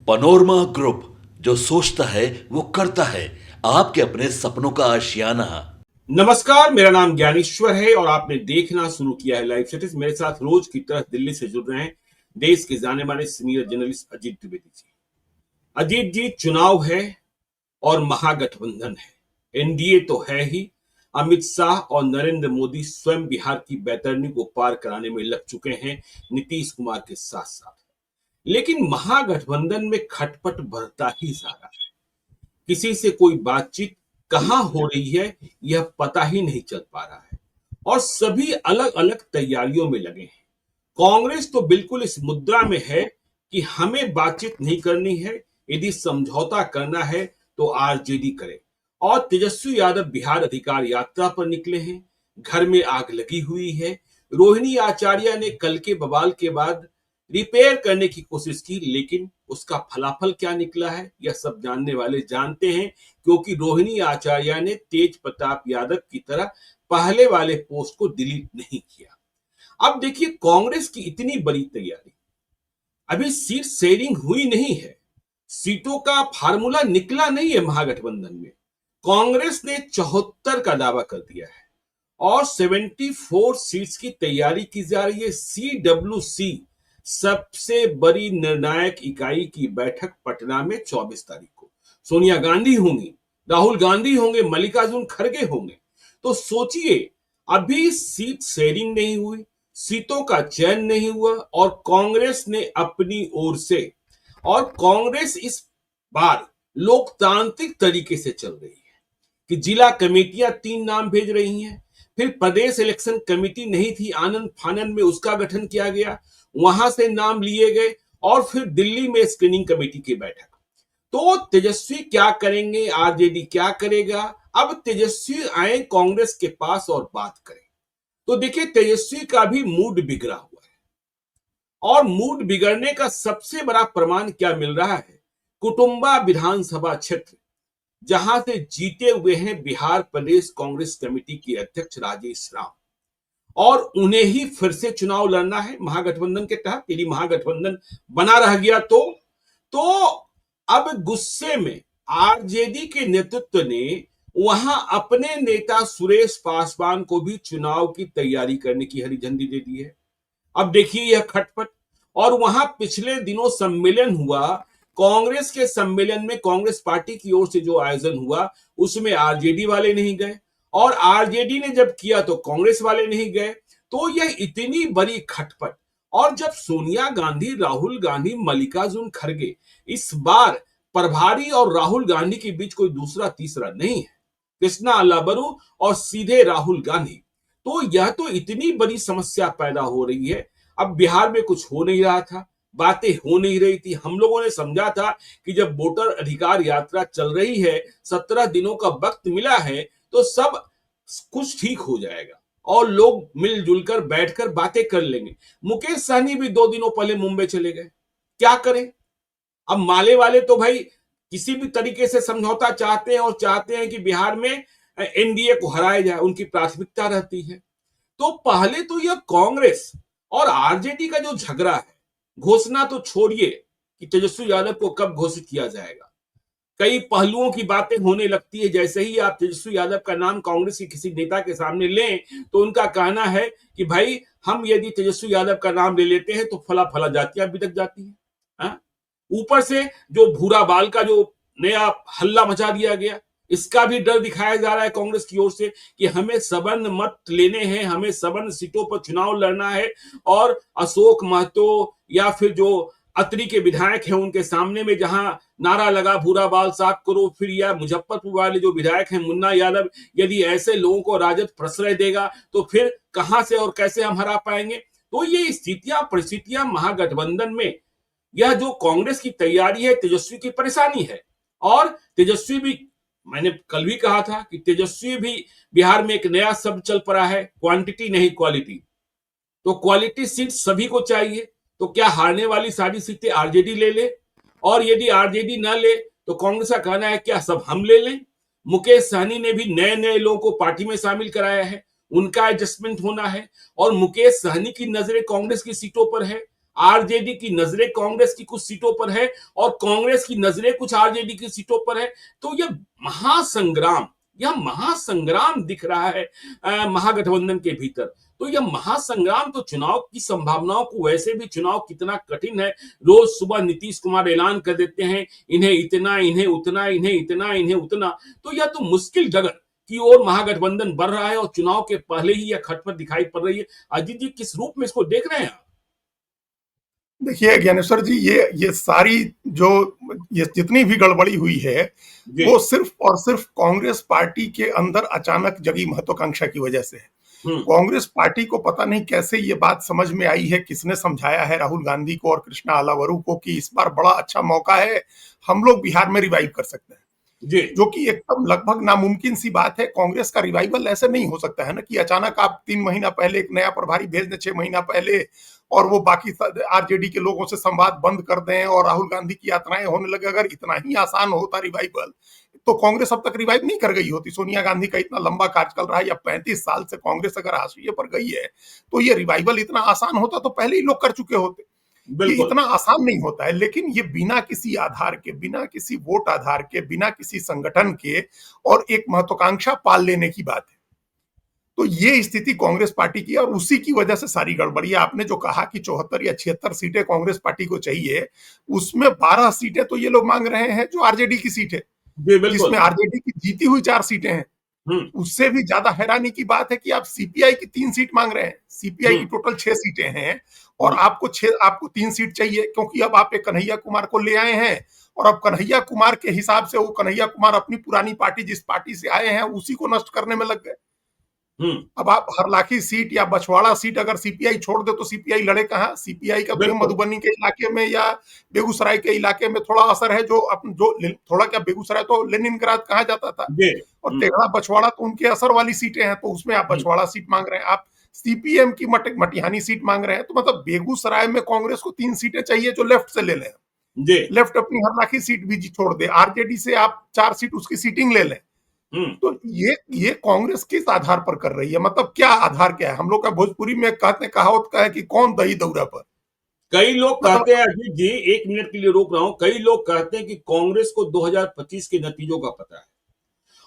Panorama group, जो सोचता है वो करता है। आपके अपने सपनों का आशियाना। नमस्कार, मेरा नाम ज्ञानेश्वर है और आपने देखना शुरू किया है लाइव स्टेटस। मेरे साथ रोज की तरह दिल्ली से जुड़ रहे हैं देश के जाने माने सीनियर जर्नलिस्ट अजीत द्विवेदी जी। अजीत जी, चुनाव है और महागठबंधन है, एनडीए तो है ही। अमित शाह और नरेंद्र मोदी स्वयं बिहार की बैतरनी को पार कराने में लग चुके हैं नीतीश कुमार के साथ साथ। लेकिन महागठबंधन में खटपट बढ़ता ही जा रहा है। किसी से कोई बातचीत कहां हो रही है यह पता ही नहीं चल पा रहा है और सभी अलग अलग तैयारियों में लगे हैं। कांग्रेस तो बिल्कुल इस मुद्रा में है कि हमें बातचीत नहीं करनी है, यदि समझौता करना है तो आरजेडी करे। और तेजस्वी यादव बिहार अधिकार यात्रा पर निकले हैं, घर में आग लगी हुई है। रोहिणी आचार्य ने कल के बवाल के बाद रिपेयर करने की कोशिश की, लेकिन उसका फलाफल क्या निकला है यह सब जानने वाले जानते हैं, क्योंकि रोहिणी आचार्य ने तेज प्रताप यादव की तरह पहले वाले पोस्ट को डिलीट नहीं किया। अब देखिए, कांग्रेस की इतनी बड़ी तैयारी, अभी सीट शेयरिंग हुई नहीं है, सीटों का फार्मूला निकला नहीं है महागठबंधन में। कांग्रेस ने 74 का दावा कर दिया है और 74 सीट्स की तैयारी की जा रही है। सीडब्ल्यूसी सबसे बड़ी निर्णायक इकाई की बैठक पटना में 24 तारीख को। सोनिया गांधी होंगी, राहुल गांधी होंगे, मल्लिकार्जुन खड़गे होंगे। तो सोचिए, अभी सीट शेयरिंग नहीं हुई, सीटों का चयन नहीं हुआ और कांग्रेस ने अपनी ओर से, और कांग्रेस इस बार लोकतांत्रिक तरीके से चल रही है कि जिला कमेटियां 3 नाम भेज रही हैं। फिर प्रदेश इलेक्शन कमेटी नहीं थी, आनंद फानन में उसका गठन किया गया, वहां से नाम लिए गए और फिर दिल्ली में स्क्रीनिंग कमेटी की बैठक। तो तेजस्वी क्या करेंगे, आरजेडी क्या करेगा? अब तेजस्वी आए कांग्रेस के पास और बात करें। तो देखिए, तेजस्वी का भी मूड बिगड़ा हुआ है और मूड बिगड़ने का सबसे बड़ा प्रमाण क्या मिल रहा है? कुटुंबा विधानसभा क्षेत्र, जहां से जीते हुए हैं बिहार प्रदेश कांग्रेस कमेटी के अध्यक्ष राजेश राम, और उन्हें ही फिर से चुनाव लड़ना है महागठबंधन के तहत। यदि महागठबंधन बना रह गया तो अब गुस्से में आरजेडी के नेतृत्व ने वहां अपने नेता सुरेश पासवान को भी चुनाव की तैयारी करने की हरी झंडी दे दी है। अब देखिए यह खटपट। और वहां पिछले दिनों सम्मेलन हुआ, कांग्रेस के सम्मेलन में कांग्रेस पार्टी की ओर से जो आयोजन हुआ उसमें आरजेडी वाले नहीं गए और आरजेडी ने जब किया तो कांग्रेस वाले नहीं गए। तो यह इतनी बड़ी खटपट। और जब सोनिया गांधी, राहुल गांधी, मल्लिकार्जुन खड़गे, इस बार प्रभारी और राहुल गांधी के बीच कोई दूसरा तीसरा नहीं है, कृष्णा अल्लाबरू और सीधे राहुल गांधी। तो यह तो इतनी बड़ी समस्या पैदा हो रही है। अब बिहार में कुछ हो नहीं रहा था, बातें हो नहीं रही थी। हम लोगों ने समझा था कि जब वोटर अधिकार यात्रा चल रही है, 17 दिनों का वक्त मिला है, तो सब कुछ ठीक हो जाएगा और लोग मिलजुल कर बैठकर बातें कर लेंगे। मुकेश सहनी भी 2 दिनों पहले मुंबई चले गए, क्या करें? अब माले वाले तो भाई किसी भी तरीके से समझौता चाहते हैं और चाहते हैं कि बिहार में एनडीए को हराया जाए, उनकी प्राथमिकता रहती है। तो पहले तो यह कांग्रेस और आरजेडी का जो झगड़ा है, घोषणा तो छोड़िए कि तेजस्वी यादव को कब घोषित किया जाएगा, कई पहलुओं की बातें होने लगती है। जैसे ही आप तेजस्वी यादव का नाम कांग्रेस के किसी नेता के सामने लें तो उनका कहना है कि भाई, हम यदि तेजस्वी यादव का नाम ले लेते हैं तो फला फला जातियां बिदक जाती हैं। हाँ? ऊपर से जो भूरा बाल का जो नया हल्ला मचा दिया गया, इसका भी डर दिखाया जा रहा है कांग्रेस की ओर से कि हमें सवर्ण मत लेने हैं, हमें सवर्ण सीटों पर चुनाव लड़ना है। और अशोक महतो या फिर जो अतरी के विधायक हैं उनके सामने में जहां नारा लगा भूरा बाल साफ करो, फिर या मुजफ्फरपुर वाले जो विधायक हैं मुन्ना यादव, यदि ऐसे लोगों को राजद प्रश्रय देगा तो फिर कहां से और कैसे हम हरा पाएंगे? तो ये स्थितियां परिस्थितियां महागठबंधन में, यह जो कांग्रेस की तैयारी है, तेजस्वी की परेशानी है। और तेजस्वी भी, मैंने कल भी कहा था कि तेजस्वी भी बिहार में एक नया शब्द चल पड़ा है, क्वांटिटी नहीं क्वालिटी। तो क्वालिटी सीट सभी को चाहिए, तो क्या हारने वाली सारी सीटें आरजेडी ले ले? और यदि आरजेडी ना ले तो कांग्रेस का कहना है क्या सब हम ले लें? मुकेश सहनी ने भी नए नए लोगों को पार्टी में शामिल कराया है, उनका एडजस्टमेंट होना है और मुकेश सहनी की नजरें कांग्रेस की सीटों पर है। आरजेडी की नजरें कांग्रेस की कुछ सीटों पर है और कांग्रेस की नजरें कुछ आरजेडी की सीटों पर है। तो यह महासंग्राम दिख रहा है महागठबंधन के भीतर। तो यह महासंग्राम तो चुनाव की संभावनाओं को, वैसे भी चुनाव कितना कठिन है। रोज सुबह नीतीश कुमार ऐलान कर देते हैं इन्हें इतना, इन्हें उतना, इन्हें इतना, इन्हें उतना। तो यह तो मुश्किल डगर की ओर महागठबंधन बढ़ रहा है और चुनाव के पहले ही यह खटपट दिखाई पड़ रही है। अजीत जी, किस रूप में इसको देख रहे हैं आप? देखिए ज्ञानेश्वर जी, ये सारी जो ये जितनी भी गड़बड़ी हुई है वो सिर्फ और सिर्फ कांग्रेस पार्टी के अंदर अचानक जगी महत्वाकांक्षा की वजह से है। कांग्रेस पार्टी को पता नहीं कैसे ये बात समझ में आई है, किसने समझाया है राहुल गांधी को और कृष्णा अलावरू को कि इस बार बड़ा अच्छा मौका है, हम लोग बिहार में रिवाइव कर सकते हैं। जो कि एकदम लगभग नामुमकिन सी बात है। कांग्रेस का रिवाइवल ऐसे नहीं हो सकता है ना कि अचानक आप 3 महीना पहले एक नया प्रभारी भेज दें, 6 महीना पहले, और वो बाकी आरजेडी के लोगों से संवाद बंद कर दें और राहुल गांधी की यात्राएं होने लगे। अगर इतना ही आसान होता रिवाइवल तो कांग्रेस अब तक रिवाइव नहीं कर गई होती। सोनिया गांधी का इतना लंबा कार्यकाल रहा, या 35 साल से कांग्रेस अगर हाशिए पर गई है, तो ये रिवाइवल इतना आसान होता तो पहले ही लोग कर चुके होते। ये इतना आसान नहीं होता है। लेकिन ये बिना किसी आधार के, बिना किसी वोट आधार के, बिना किसी संगठन के और एक महत्वाकांक्षा पाल लेने की बात है। तो ये स्थिति कांग्रेस पार्टी की, और उसी की वजह से सारी गड़बड़ी। आपने जो कहा कि 74 या 76 सीटें कांग्रेस पार्टी को चाहिए, उसमें 12 सीटें तो ये लोग मांग रहे हैं जो आरजेडी की सीट है, जिसमें आरजेडी की जीती हुई 4 सीटें हैं। उससे भी ज्यादा हैरानी की बात है कि आप सीपीआई की 3 सीट मांग रहे हैं। सीपीआई की टोटल 6 सीटें हैं और आपको 3 सीट चाहिए, क्योंकि अब आप एक कन्हैया कुमार को ले आए हैं और अब कन्हैया कुमार के हिसाब से वो कन्हैया कुमार अपनी पुरानी पार्टी, जिस पार्टी से आए हैं, उसी को नष्ट करने में लग गए। अब आप हरलाखी सीट या बछवाड़ा सीट अगर सीपीआई छोड़ दे तो सीपीआई लड़े कहां? सीपीआई का मधुबनी के इलाके में या बेगूसराय के इलाके में थोड़ा असर है, जो थोड़ा क्या, बेगूसराय तो लेनिनग्राद कहा जाता था, और तेघड़ा बछवाड़ा तो उनके असर वाली सीटें हैं, तो उसमें आप बछवाड़ा सीट मांग रहे हैं। आप सीपीएम की मटिहानी सीट मांग रहे हैं। तो मतलब बेगूसराय में कांग्रेस को 3 सीटें चाहिए जो लेफ्ट से ले लें, लेफ्ट अपनी हरलाखी सीट भी छोड़ दे, आरजेडी से आप 4 सीट उसकी सीटिंग ले लें। तो ये कांग्रेस किस आधार पर कर रही है? मतलब क्या आधार, क्या है? हम लोग का भोजपुरी में कहते, कहावत का है कि कौन दही दौरा पर। कई लोग कहते हैं, अजीत जी 1 मिनट के लिए रोक रहा हूं, कई लोग कहते हैं कि कांग्रेस को 2025 के नतीजों का पता है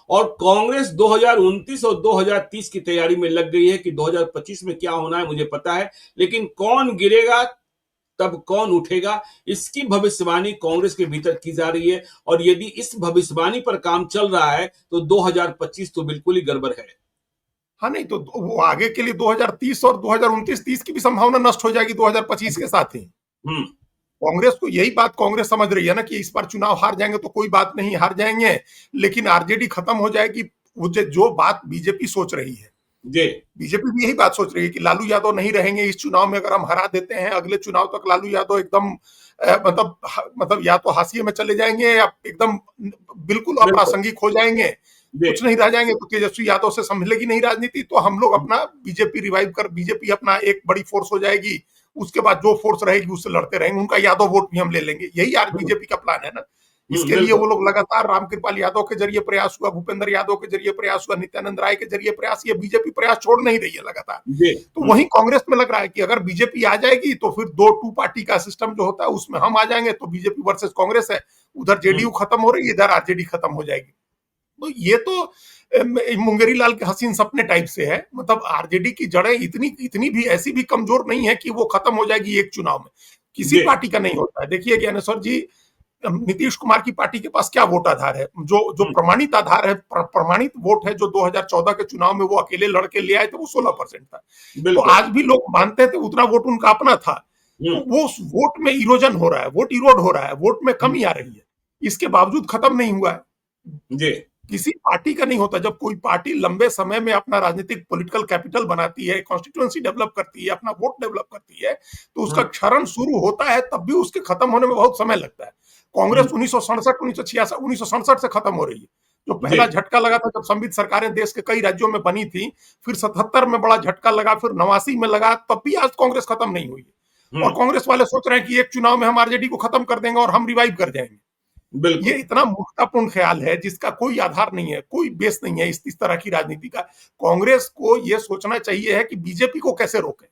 और कांग्रेस 2029 और 2030 की तैयारी में लग गई है कि 2025 में क्या होना है मुझे पता है, लेकिन कौन गिरेगा तब कौन उठेगा, इसकी भविष्यवाणी कांग्रेस के भीतर की जा रही है। और यदि इस भविष्यवाणी पर काम चल रहा है तो 2025 तो बिल्कुल ही गड़बड़ है। हाँ, नहीं तो वो आगे के लिए 2030 और 2029-30 की भी संभावना नष्ट हो जाएगी 2025 के साथ ही। कांग्रेस को यही बात कांग्रेस समझ रही है ना कि इस बार चुनाव हार जाएंगे तो कोई बात नहीं, हार जाएंगे, लेकिन आरजेडी खत्म हो जाएगी। जो बात बीजेपी सोच रही है, बीजेपी भी यही बात सोच रही है कि लालू यादव नहीं रहेंगे इस चुनाव में। अगर हम हरा देते हैं, अगले चुनाव तक लालू यादव एकदम मतलब या तो हाशिए में चले जाएंगे या एकदम बिल्कुल अप्रासंगिक हो जाएंगे, कुछ नहीं रह जाएंगे, तो तेजस्वी यादव से संभलेगी नहीं राजनीति। तो हम लोग अपना बीजेपी रिवाइव कर, बीजेपी अपना एक बड़ी फोर्स हो जाएगी, उसके बाद जो फोर्स रहेगी उससे लड़ते रहेंगे, उनका यादव वोट भी हम ले लेंगे। यही आज बीजेपी का प्लान है ना। इसके लिए वो लोग लगातार रामकृपाल यादव के जरिए प्रयास हुआ, भूपेंद्र यादव के जरिए प्रयास हुआ, नित्यानंद राय के जरिए प्रयास, ये बीजेपी प्रयास छोड़ नहीं रही है लगातार। तो वही कांग्रेस में लग रहा है कि अगर बीजेपी आ जाएगी तो फिर 2-2 पार्टी का सिस्टम जो होता है उसमें हम आ जाएंगे, तो बीजेपी वर्सेस कांग्रेस है, उधर जेडीयू खत्म हो रही है, इधर आरजेडी खत्म हो जाएगी। तो ये तो मुंगेरी लाल के हसीन सपने टाइप से है। मतलब आरजेडी की जड़ें इतनी भी ऐसी भी कमजोर नहीं है कि वो खत्म हो जाएगी एक चुनाव में। किसी पार्टी का नहीं होता है। देखिए ज्ञानेश्वर जी, नीतीश कुमार की पार्टी के पास क्या वोट आधार है? जो प्रमाणित आधार है, प्रमाणित वोट है, जो 2014 के चुनाव में वो अकेले लड़के ले आए थे, वो 16% था। तो आज भी लोग मानते थे उतना वोट उनका अपना था। तो वो वोट में इरोजन हो रहा है, वोट इरोड हो रहा है, वोट में कमी आ रही है, इसके बावजूद खत्म नहीं हुआ है। किसी पार्टी का नहीं होता। जब कोई पार्टी लंबे समय में अपना राजनीतिक पॉलिटिकल कैपिटल बनाती है, कॉन्स्टिट्यूएंसी डेवलप करती है, अपना वोट डेवलप करती है, तो उसका क्षरण शुरू होता है, तब भी उसके खत्म होने में बहुत समय लगता है। कांग्रेस 1967, 1966, 1967 से खत्म हो रही है। जो पहला झटका लगा था जब संविध सरकारें देश के कई राज्यों में बनी थी, फिर 77 में बड़ा झटका लगा, फिर 89 में लगा, तब भी आज कांग्रेस खत्म नहीं हुई है। और कांग्रेस वाले सोच रहे हैं कि एक चुनाव में हम आरजेडी को खत्म कर देंगे और हम रिवाइव कर जाएंगे। ये इतना मूर्खतापूर्ण ख्याल है जिसका कोई आधार नहीं है, कोई बेस नहीं है इस तरह की राजनीति का। कांग्रेस को यह सोचना चाहिए है कि बीजेपी को कैसे रोके।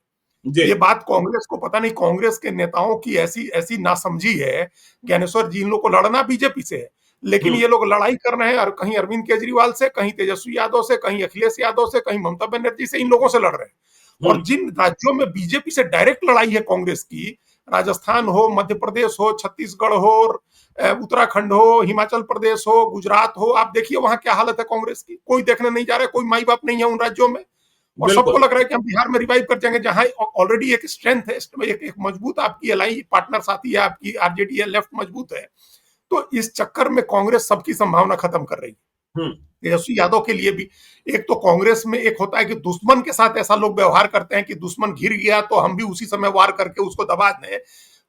जी। ये बात कांग्रेस को पता नहीं, कांग्रेस के नेताओं की ऐसी ऐसी नासमझी है। ज्ञानेश्वर जी, इन लोग को लड़ना बीजेपी से है, लेकिन हम्म। ये लोग लड़ाई कर रहे हैं और कहीं अरविंद केजरीवाल से, कहीं तेजस्वी यादव से, कहीं अखिलेश यादव से, कहीं ममता बनर्जी से, इन लोगों से लड़ रहे हैं। और हम्म। जिन राज्यों में बीजेपी से डायरेक्ट लड़ाई है कांग्रेस की, राजस्थान हो, मध्य प्रदेश हो, छत्तीसगढ़ हो, उत्तराखंड हो, हिमाचल प्रदेश हो, गुजरात हो, आप देखिए वहां क्या हालत है कांग्रेस की। कोई देखने नहीं जा रहा है, कोई माई बाप नहीं है उन राज्यों में। और सबको बिल्कुल। लग रहा है कि हम बिहार में रिवाइव कर जाएंगे, जहां ऑलरेडी एक स्ट्रेंथ है, एक मजबूत आपकी एलाई पार्टनर साथी है, आपकी आरजेडी है, लेफ्ट मजबूत है। तो इस चक्कर में कांग्रेस सबकी संभावना खत्म कर रही है। हम्म। तेजस्वी यादव के लिए भी, एक तो कांग्रेस में एक होता है कि दुश्मन के साथ ऐसा लोग व्यवहार करते हैं कि दुश्मन घिर गया तो हम भी उसी समय वार करके उसको दबा दें।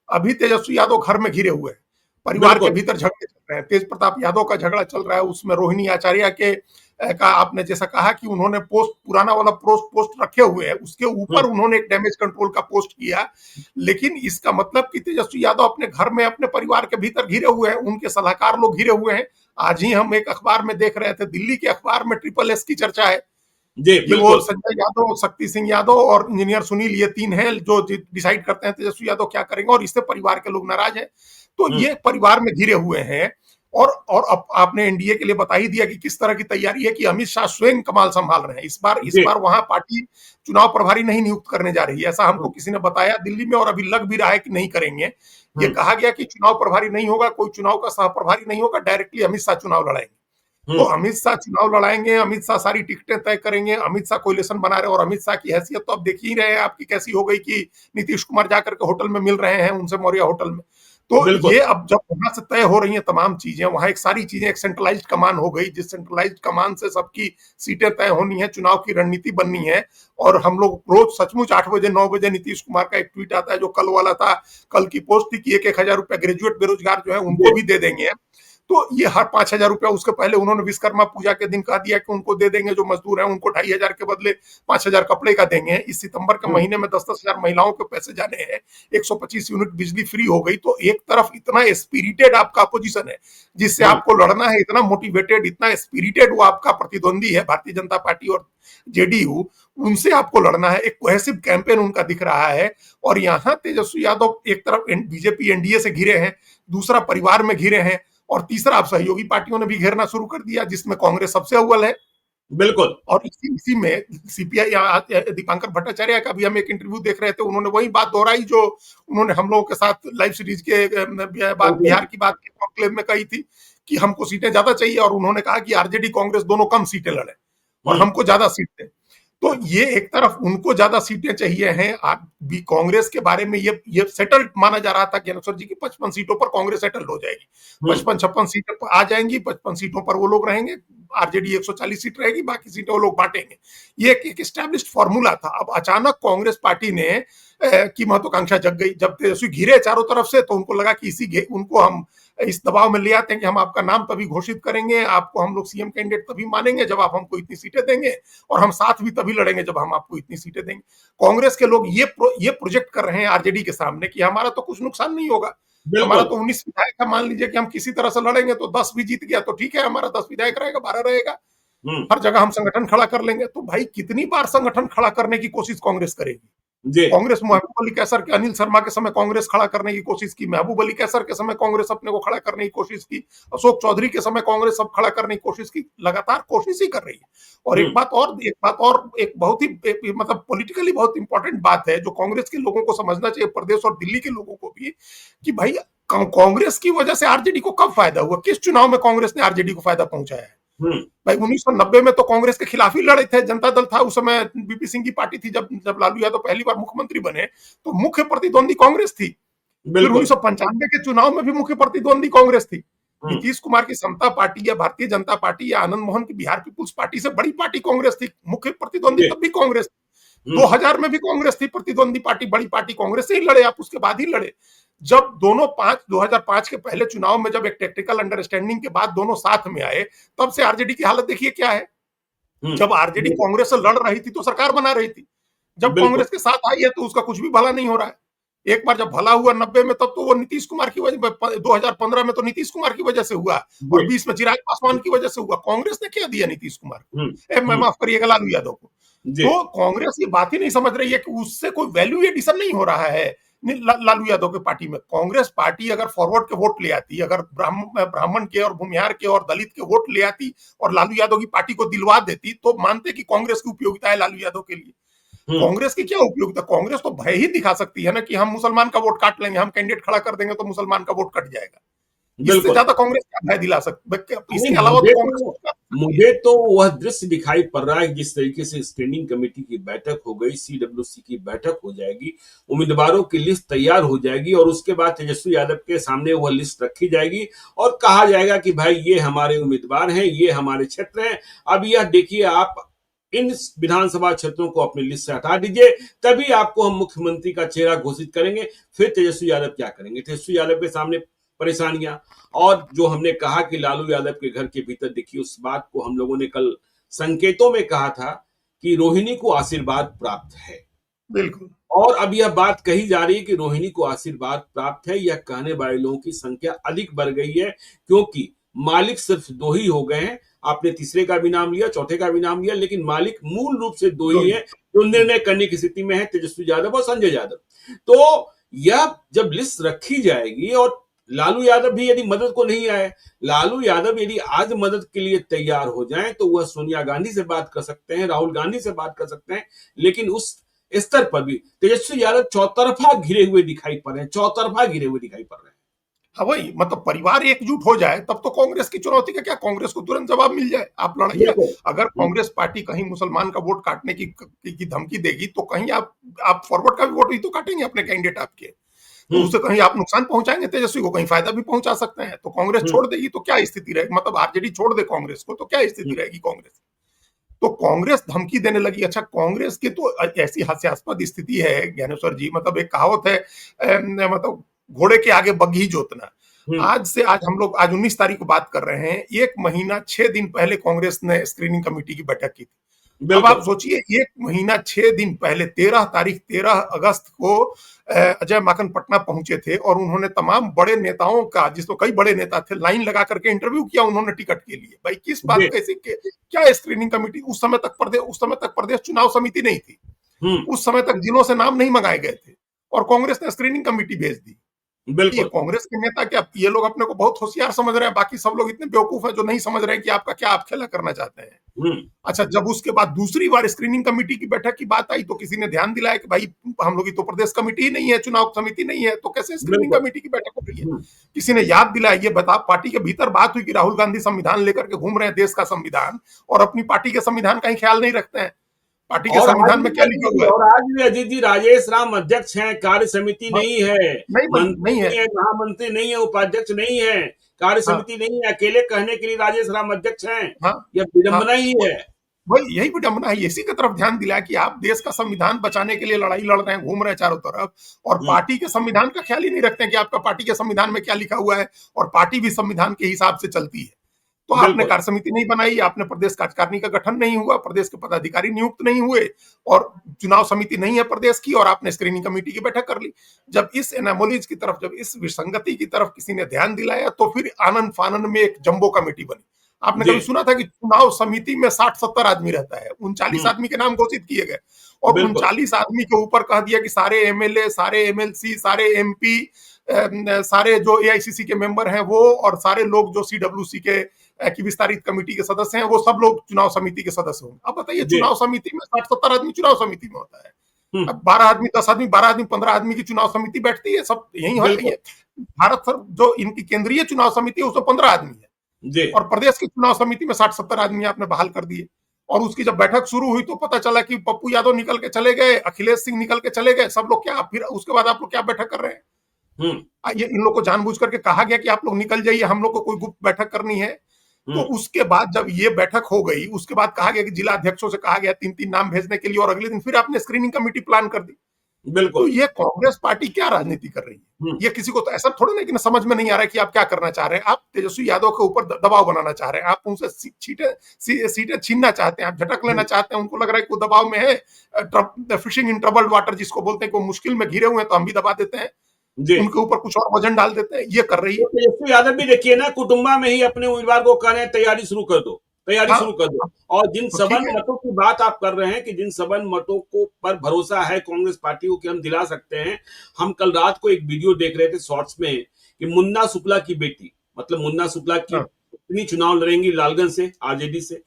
अभी तेजस्वी यादव घर में घिरे हुए हैं, परिवार के बिल्कुल। भीतर झगड़े चल रहे हैं। तेज प्रताप यादव का झगड़ा चल रहा है, उसमें रोहिणी आचार्य के का आपने जैसा कहा कि उन्होंने पोस्ट, पुराना वाला पोस्ट रखे हुए हैं, उसके ऊपर हम्म। उन्होंने एक डैमेज कंट्रोल का पोस्ट किया। लेकिन इसका मतलब कि तेजस्वी यादव अपने घर में अपने परिवार के भीतर घिरे हुए हैं, उनके सलाहकार लोग घिरे हुए हैं। आज ही हम एक अखबार में देख रहे थे, दिल्ली के अखबार में ट्रिपल एस की चर्चा है जी। कि वो बिल्कुल। संजय यादव, शक्ति सिंह यादव और इंजीनियर सुनील, ये तीन हैं जो डिसाइड करते हैं तेजस्वी यादव क्या करेंगे, और इससे परिवार के लोग नाराज हैं। तो हम्म। ये परिवार में घिरे हुए हैं। और अब आपने एनडीए के लिए बता ही दिया कि किस तरह की तैयारी है, कि अमित शाह स्वयं कमाल संभाल रहे हैं। इस जी। बार वहां पार्टी चुनाव प्रभारी नहीं नियुक्त करने जा रही है, ऐसा हमको हम्म। किसी ने बताया दिल्ली में, और अभी लग भी रहा है कि नहीं करेंगे। ये हम्म। कहा गया कि चुनाव प्रभारी नहीं होगा, कोई चुनाव का सह प्रभारी नहीं होगा, डायरेक्टली अमित शाह चुनाव लड़ाएंगे। तो हम्म। अमित शाह चुनाव लड़ाएंगे, अमित शाह सारी टिकटें तय करेंगे, अमित शाह कोलिशन बना रहे हैं। और अमित शाह की हैसियत तो आप देख ही रहे हैं आपकी कैसी हो गई, कि नीतीश कुमार जाकर के होटल में मिल रहे हैं उनसे, मौर्या होटल में। तो बिल्कुल। ये अब जब वहां से तय हो रही हैं तमाम चीजें, वहां एक सारी चीजें, एक सेंट्रलाइज्ड कमान हो गई, जिस सेंट्रलाइज्ड कमान से सबकी सीटें तय होनी है, चुनाव की रणनीति बननी है। और हम लोग रोज सचमुच 8 बजे 9 बजे नीतीश कुमार का एक ट्वीट आता है, जो कल वाला था, कल की पोस्ट थी कि 1,000 रुपया ग्रेजुएट बेरोजगार जो है उनको भी दे देंगे। तो ये हर 5,000 रुपया, उसके पहले उन्होंने विश्वकर्मा पूजा के दिन कह दिया कि उनको दे देंगे, जो मजदूर हैं उनको 2,500 के बदले 5,000 कपड़े का देंगे। इस सितंबर के महीने में 10,000 महिलाओं के पैसे जाने हैं, 125 यूनिट बिजली फ्री हो गई। तो एक तरफ इतना स्पिरिटेड आपका अपोजिशन है, जिससे आपको लड़ना है, इतना मोटिवेटेड, इतना स्पिरिटेड वो आपका प्रतिद्वंदी है, भारतीय जनता पार्टी और जेडीयू, उनसे आपको लड़ना है। एक कोहेसिव कैंपेन उनका दिख रहा है। और यहाँ तेजस्वी यादव एक तरफ बीजेपी एनडीए से घिरे हैं, दूसरा परिवार में घिरे हैं, और तीसरा अब सहयोगी पार्टियों ने भी घेरना शुरू कर दिया, जिसमें कांग्रेस सबसे अव्वल है। बिल्कुल। और इसी में सीपीआई, दीपांकर भट्टाचार्य का भी हम एक इंटरव्यू देख रहे थे, उन्होंने वही बात दोहराई जो उन्होंने हम लोगों के साथ लाइव सीरीज के बात, बिहार की बात के कॉन्क्लेव में कही थी, कि हमको सीटें ज्यादा चाहिए। और उन्होंने कहा कि आरजेडी कांग्रेस दोनों कम सीटें लड़े और हमको ज्यादा सीट दें। तो ये एक तरफ उनको ज्यादा सीटें चाहिए हैं। भी कांग्रेस के बारे में ये सेटल्ड माना जा रहा था ज्ञानेश्वर जी की 55 सीटों पर कांग्रेस सेटल्ड हो जाएगी, 55-56 सीटें आ जाएंगी, 55 सीटों पर वो लोग रहेंगे, आरजेडी 140 सीट रहेगी, बाकी सीटें वो लोग बांटेंगे। ये एक एस्टैब्लिश्ड फॉर्मूला था। अब अचानक कांग्रेस पार्टी ने की महत्वाकांक्षा जग गई, जब तेजस्वी घिरे चारों तरफ से, तो उनको लगा कि उनको हम इस दबाव में ले आते हैं कि हम आपका नाम तभी घोषित करेंगे, आपको हम लोग सीएम कैंडिडेट तभी मानेंगे जब आप हमको इतनी सीटें देंगे, और हम साथ भी तभी लड़ेंगे जब हम आपको इतनी सीटें देंगे। कांग्रेस के लोग ये प्रोजेक्ट कर रहे हैं आरजेडी के सामने कि हमारा तो कुछ नुकसान नहीं होगा, हमारा तो 19 विधायक है, मान लीजिए कि हम किसी तरह से लड़ेंगे तो 10 भी जीत गया तो ठीक है, हमारा 10 विधायक रहेगा, 12 रहेगा, हर जगह हम संगठन खड़ा कर लेंगे। तो भाई कितनी बार संगठन खड़ा करने की कोशिश कांग्रेस करेगी? कांग्रेस महबूब अली कैसर के, अनिल शर्मा के समय कांग्रेस खड़ा करने की कोशिश की, महबूब अली कैसर के समय कांग्रेस अपने को खड़ा करने की कोशिश की, अशोक चौधरी के समय कांग्रेस अब खड़ा करने की कोशिश की, लगातार कोशिश ही कर रही है। और एक बात और एक बहुत ही मतलब पॉलिटिकली बहुत इंपॉर्टेंट बात है, जो कांग्रेस के लोगों को समझना चाहिए, प्रदेश और दिल्ली के लोगों को भी, कि भाई कांग्रेस की वजह से आरजेडी को कब फायदा हुआ? किस चुनाव में कांग्रेस ने आरजेडी को फायदा पहुंचाया है? भाई 1990 में तो कांग्रेस के खिलाफ ही लड़े थे, जनता दल था उस समय, बीपी सिंह की पार्टी थी, जब लालू यादव पहली बार मुख्यमंत्री बने तो मुख्य प्रतिद्वंदी कांग्रेस थी। फिर 1995 के चुनाव में भी मुख्य प्रतिद्वंदी कांग्रेस थी। नीतीश कुमार की समता पार्टी या भारतीय जनता पार्टी या आनंद मोहन की बिहार पीपुल्स पार्टी से बड़ी पार्टी कांग्रेस थी, मुख्य प्रतिद्वंदी तब भी कांग्रेस। 2000 में भी कांग्रेस थी प्रतिद्वंदी पार्टी, बड़ी पार्टी, कांग्रेस से ही लड़े आप, उसके बाद ही लड़े। जब दोनों 2005 के पहले चुनाव में जब एक टेक्निकल अंडरस्टैंडिंग के बाद दोनों साथ में आए, तब से आरजेडी की हालत देखिए क्या है। जब आरजेडी कांग्रेस से लड़ रही थी तो सरकार बना रही थी, जब कांग्रेस के साथ आई है तो उसका कुछ भी भला नहीं हो रहा है। एक बार जब भला हुआ 90 में, तब तो वो नीतीश कुमार की वजह, 2015 में तो नीतीश कुमार की वजह से हुआ, और 20 में चिराग पासवान की वजह से हुआ। कांग्रेस ने क्या दिया नीतीश कुमार को, माफ करिएगा लालू यादव को। जी तो कांग्रेस ये बात ही नहीं समझ रही है कि उससे कोई वैल्यू एडिशन नहीं हो रहा है लालू यादव के पार्टी में। कांग्रेस पार्टी अगर फॉरवर्ड के वोट ले आती, अगर ब्राह्मण के और भूमिहार के और दलित के वोट ले आती और लालू यादव की पार्टी को दिलवा देती, तो मानते कि कांग्रेस की उपयोगिता है लालू यादव के लिए। हम्म कांग्रेस की क्या उपयोगिता? कांग्रेस तो भय ही दिखा सकती है ना कि हम मुसलमान का वोट काट लेंगे, हम कैंडिडेट खड़ा कर देंगे तो मुसलमान का वोट कट जाएगा। इससे बिल्कुल। ज्यादा कांग्रेस क्या भय दिला सकती? नहीं, इसके अलावा तो कांग्रेस कुछ कर सकती है। मुझे तो वह दृश्य दिखाई पड़ रहा है जिस तरीके से स्क्रीनिंग कमेटी की बैठक हो गई, सीडब्ल्यूसी की बैठक हो जाएगी, उम्मीदवारों की लिस्ट तैयार हो जाएगी और उसके बाद तेजस्वी यादव के सामने वह लिस्ट रखी जाएगी और कहा जाएगा कि भाई ये हमारे उम्मीदवार हैं, ये हमारे क्षेत्र हैं। अब यह देखिए, आप इन विधानसभा क्षेत्रों को अपनी लिस्ट से हटा दीजिए, तभी आपको हम मुख्यमंत्री का चेहरा घोषित करेंगे। फिर तेजस्वी यादव क्या करेंगे? तेजस्वी यादव के सामने परेशानियां, और जो हमने कहा कि लालू यादव के घर के भीतर, देखिए उस बात को हम लोगों ने कल संकेतों में कहा था कि रोहिणी को आशीर्वाद प्राप्त है, बिल्कुल। और अब यह बात कही जा रही है कि रोहिणी को आशीर्वाद प्राप्त है। यह कहने वाले लोगों की संख्या अधिक बढ़ गई है, क्योंकि मालिक सिर्फ दो ही हो गए हैं। आपने तीसरे का भी नाम लिया, चौथे का भी नाम लिया, लेकिन मालिक मूल रूप से दो ही है जो निर्णय करने की स्थिति में है, तेजस्वी यादव और संजय यादव। तो यह जब लिस्ट रखी जाएगी, और लालू यादव भी यदि मदद को नहीं आए, लालू यादव यदि आज मदद के लिए तैयार हो जाएं, तो वह सोनिया गांधी से बात कर सकते हैं, राहुल गांधी से बात कर सकते हैं, लेकिन उस स्तर पर भी तेजस्वी यादव चौतरफा घिरे हुए दिखाई पड़ रहे हैं, चौतरफा घिरे हुए दिखाई पड़ रहे हैं। हाँ, वही मतलब परिवार एकजुट हो जाए तब तो कांग्रेस की चुनौती का क्या, कांग्रेस को तुरंत जवाब मिल जाए, आप लड़ाइए। बिल्कुल। अगर कांग्रेस पार्टी कहीं मुसलमान का वोट काटने की धमकी देगी तो कहीं आप फॉरवर्ड का भी वोट ही तो काटेंगे अपने कैंडिडेट आपके, तो हम्म उसे कहीं आप नुकसान पहुंचाएंगे तेजस्वी को, कहीं फायदा भी पहुंचा सकते हैं। तो कांग्रेस हम्म छोड़ देगी तो क्या स्थिति रहेगी, मतलब आरजेडी छोड़ दे कांग्रेस को तो क्या स्थिति रहेगी कांग्रेस। तो कांग्रेस धमकी देने लगी। अच्छा, कांग्रेस की तो ऐसी हास्यास्पद स्थिति है ज्ञानेश्वर जी, मतलब एक कहावत है मतलब घोड़े के आगे बग्घी जोतना। हम्म आज हम लोग आज 19 तारीख को बात कर रहे हैं, 1 महीना 6 दिन पहले कांग्रेस ने स्क्रीनिंग कमेटी की बैठक की थी। अब आप बिल्कुल। सोचिए, 1 महीना 6 दिन पहले 13 अगस्त को अजय माकन पटना पहुंचे थे और उन्होंने तमाम बड़े नेताओं का, जिसमें कई बड़े नेता थे, लाइन लगा करके इंटरव्यू किया उन्होंने टिकट के लिए। भाई किस बात जी। कैसी क्या स्क्रीनिंग कमेटी? उस समय तक प्रदेश चुनाव समिति नहीं थी, हम्म उस समय तक जिलों से नाम नहीं मंगाए गए थे और कांग्रेस ने स्क्रीनिंग कमेटी भेज दी। ये बिल्कुल। कांग्रेस के नेता क्या, ये लोग अपने को बहुत होशियार समझ रहे हैं, बाकी सब लोग इतने बेवकूफ हैं जो नहीं समझ रहे हैं कि आपका क्या आप खेला करना चाहते हैं। हम्म अच्छा, जब उसके बाद दूसरी बार स्क्रीनिंग कमेटी की बैठक की बात आई तो किसी ने ध्यान दिलाया कि भाई हम लोग की तो प्रदेश कमेटी ही नहीं है, चुनाव समिति नहीं है, तो कैसे स्क्रीनिंग बिल्कुल। कमेटी की बैठक हो रही है। हम्म किसी ने याद दिलाया, ये बता, पार्टी के भीतर बात हुई कि राहुल गांधी संविधान लेकर के घूम रहे हैं, देश का संविधान, और अपनी पार्टी के संविधान का ही ख्याल नहीं रखते हैं। पार्टी के और आज संविधान भी में क्या लिखा हुआ है? और आज भी अजीत जी, राजेश राम अध्यक्ष हैं, कार्य समिति हाँ, नहीं है, मंत्री नहीं है। नहीं है, महामंत्री नहीं है, उपाध्यक्ष नहीं है, कार्य हाँ समिति नहीं है, अकेले कहने के लिए राजेश राम अध्यक्ष हैं। हाँ यह हाँ, विडंबना ही है। वही यही विडंबना है। इसी की तरफ ध्यान दिलाया कि आप देश का संविधान बचाने के लिए लड़ाई लड़ रहे हैं, घूम रहे हैं चारों तरफ, और हम्म पार्टी के संविधान का ख्याल ही नहीं रखते हैं कि आपका पार्टी के संविधान में क्या लिखा हुआ है, और पार्टी भी संविधान के हिसाब से चलती है। तो आपने बिल्कुल। कार्य समिति नहीं बनाई, आपने प्रदेश कार्यकारिणी का गठन नहीं हुआ, प्रदेश के पदाधिकारी नियुक्त नहीं हुए, और चुनाव समिति नहीं है प्रदेश की, और आपने स्क्रीनिंग कमेटी की बैठक कर ली। जब इस एनामोलीज की तरफ, जब इस विसंगति की तरफ किसी ने ध्यान दिलाया, तो फिर आनंद फानन में एक जंबो कमेटी बनी। आपने जी। कभी सुना था कि चुनाव समिति में 60-70 आदमी रहता है? 39 आदमी के नाम घोषित किए गए, और बिल्कुल। 39 आदमी के ऊपर कह दिया कि सारे एमएलए, सारे एमएलसी, सारे एमपी, सारे जो एआईसीसी के मेंबर हैं वो, और सारे लोग जो सीडब्ल्यूसी की विस्तारित कमेटी के सदस्य हैं, वो सब लोग चुनाव समिति के सदस्य होंगे। अब बताइए, जी। चुनाव समिति में 60-70 आदमी चुनाव समिति में होता है। हम्म अब 12 आदमी, 10 आदमी, 12 आदमी, 15 आदमी की चुनाव समिति बैठती है, सब यही हो रही बिल्कुल। है। भारत सर जो इनकी केंद्रीय चुनाव समिति है उसमें 15 आदमी है, जी। और प्रदेश की चुनाव समिति में 60-70 आदमी आपने बहाल कर दिए। और उसकी जब बैठक शुरू हुई तो पता चला कि पप्पू यादव निकल के चले गए, अखिलेश सिंह निकल के चले गए, सब लोग क्या, फिर उसके बाद आप लोग क्या बैठक कर रहे हैं? हम्म ये इन लोग को जानबूझ करके कहा गया कि आप लोग निकल जाइए, हम लोग को कोई गुप्त बैठक करनी है। तो हम्म उसके बाद जब ये बैठक हो गई, उसके बाद कहा गया कि जिला अध्यक्षों से कहा गया 3-3 नाम भेजने के लिए, और अगले दिन फिर आपने स्क्रीनिंग कमेटी प्लान कर दी। तो बिल्कुल। ये कांग्रेस पार्टी क्या राजनीति कर रही है? ये किसी को तो ऐसा थोड़ा ना कि समझ में नहीं आ रहा है कि आप क्या करना चाह रहे हैं। आप तेजस्वी यादव के ऊपर दबाव बनाना चाह रहे हैं, आप उनसे सीटें छीनना चाहते हैं, आप झटक लेना चाहते हैं। उनको लग रहा है कि वो दबाव में है, फिशिंग इन ट्रबल्ड वाटर जिसको बोलते हैं, कि वो मुश्किल में घिरे हुए हैं तो हम भी दबा देते हैं, जी। उनके ऊपर कुछ और वजन डाल देते हैं, ये कर रही है। तो तेजस्वी यादव भी देखिए ना, कुटुंबा में ही अपने उम्मीदवार को कह रहे हैं तैयारी शुरू कर दो, तैयारी हाँ शुरू कर दो, और जिन तो ठीक सबन है। मतों की बात आप कर रहे हैं कि जिन सबन मतों को पर भरोसा है कांग्रेस पार्टी को कि हम दिला सकते हैं, हम कल रात को एक वीडियो देख रहे थे शॉर्ट्स में कि मुन्ना शुक्ला की बेटी, मतलब मुन्ना शुक्ला की हाँ, पत्नी चुनाव लड़ेंगी लालगंज से, आरजेडी से,